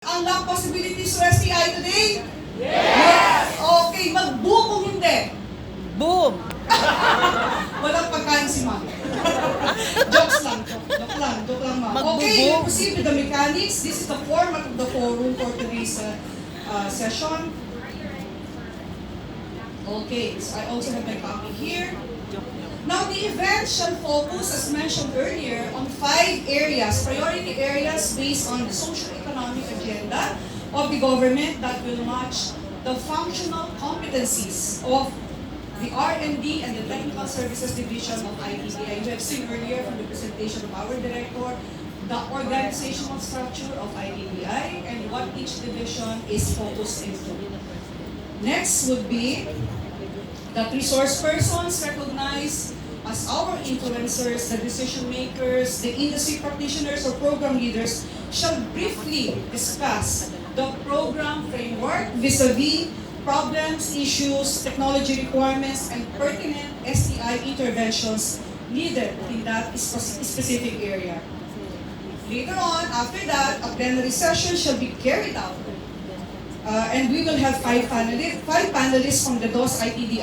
Unlock possibilities for STI today? Yes! Okay, mag-boom kung hindi. Boom! Walang pagkain si ma'am. Jokes lang, joke lang ma'am. Mag-boom. Okay, we'll proceed with the mechanics. This is the format of the forum for today's session. Okay, so I also have my copy here. Now, the event shall focus, as mentioned earlier, on 5 areas, priority areas based on the socio-economic agenda of the government that will match the functional competencies of the R&D and the Technical Services Division of ITDI. You have seen earlier from the presentation of our director, the organizational structure of ITDI and what each division is focused into. Next would be that resource persons recognized as our influencers, the decision makers, the industry practitioners or program leaders shall briefly discuss the program framework vis-a-vis problems, issues, technology requirements, and pertinent STI interventions needed in that specific area. Later on, after that, a plenary session shall be carried out. And we will have 5 panelists from the Dost-Itdi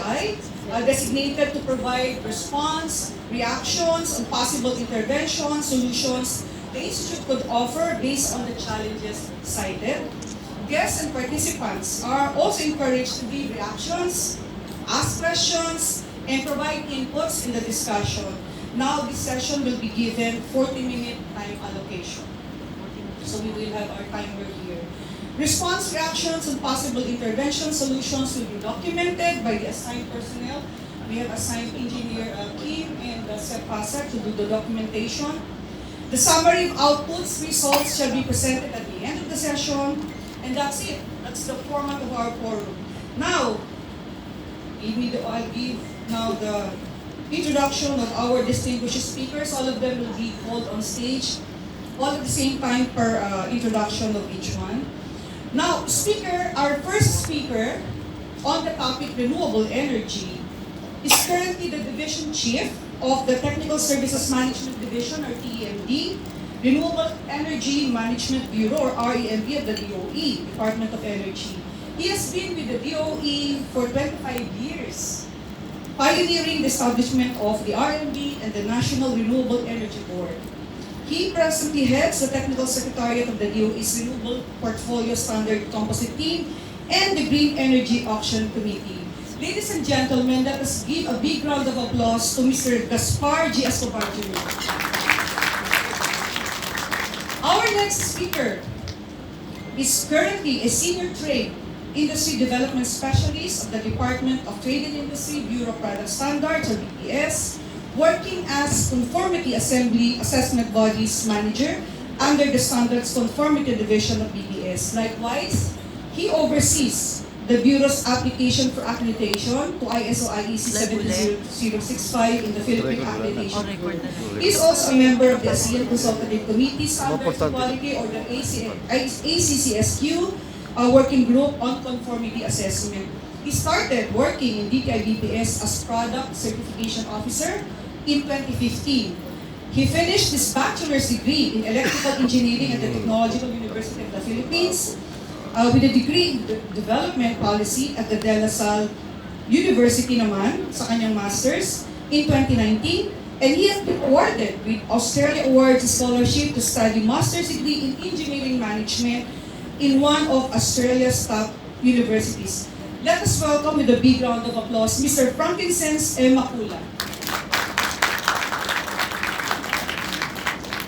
designated to provide response, reactions on possible interventions, solutions the Institute could offer based on the challenges cited. Guests and participants are also encouraged to give reactions, ask questions, and provide inputs in the discussion. Now, this session will be given 40-minute time allocation. So we will have our timer here. Response reactions and possible intervention solutions will be documented by the assigned personnel. We have assigned Engineer Kim and Sep Pasar to do the documentation. The summary of outputs, results shall be presented at the end of the session. And that's it. That's the format of our forum. Now, I'll give now the introduction of our distinguished speakers. All of them will be called on stage, all at the same time per introduction of each one. Now, our first speaker on the topic renewable energy is currently the Division Chief of the Technical Services Management Division, or TEMD, Renewable Energy Management Bureau, or REMB of the DOE, Department of Energy. He has been with the DOE for 25 years, pioneering the establishment of the RMB and the National Renewable Energy Board. He presently heads the Technical Secretariat of the DOE's Renewable Portfolio Standard Composite Team and the Green Energy Auction Committee. Ladies and gentlemen, let us give a big round of applause to Mr. Gaspar G. Escobar Jr. Our next speaker is currently a Senior Trade Industry Development Specialist of the Department of Trade and Industry Bureau of Product Standards, or BPS, working as Conformity Assessment Bodies Manager under the Standards Conformity Division of BPS. Likewise, he oversees the Bureau's application for accreditation to ISO IEC 70065 in the Philippine Accreditation Board. He is also a member of the ASEAN Consultative Committee Standards Quality, or the ACCSQ working group on conformity assessment. He started working in DTI BPS as Product Certification Officer in 2015. He finished his bachelor's degree in electrical engineering at the Technological University of the Philippines with a degree in development policy at the De La Salle University naman sa kanyang master's in 2019. And he has been awarded with Australia Awards Scholarship to study master's degree in engineering management in one of Australia's top universities. Let us welcome with a big round of applause Mr. Frankincense M. Macula.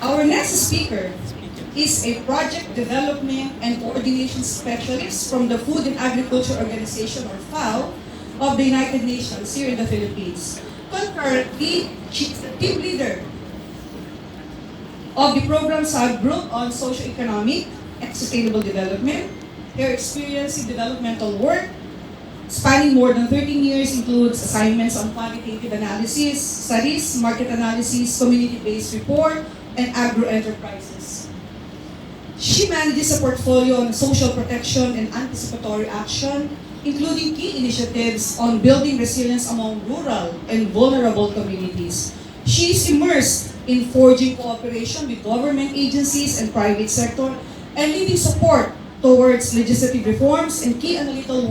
Our next speaker is a Project Development and Coordination Specialist from the Food and Agriculture Organization, or FAO, of the United Nations here in the Philippines. Concurrently, she is the team leader of the program subgroup on socio-economic and sustainable development. Her experience in developmental work, spanning more than 13 years, includes assignments on quantitative analysis, studies, market analysis, community-based report, and agro-enterprises. She manages a portfolio on social protection and anticipatory action, including key initiatives on building resilience among rural and vulnerable communities. She is immersed in forging cooperation with government agencies and private sector and leading support towards legislative reforms and key analytical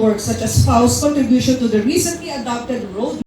work such as FAO's contribution to the recently adopted road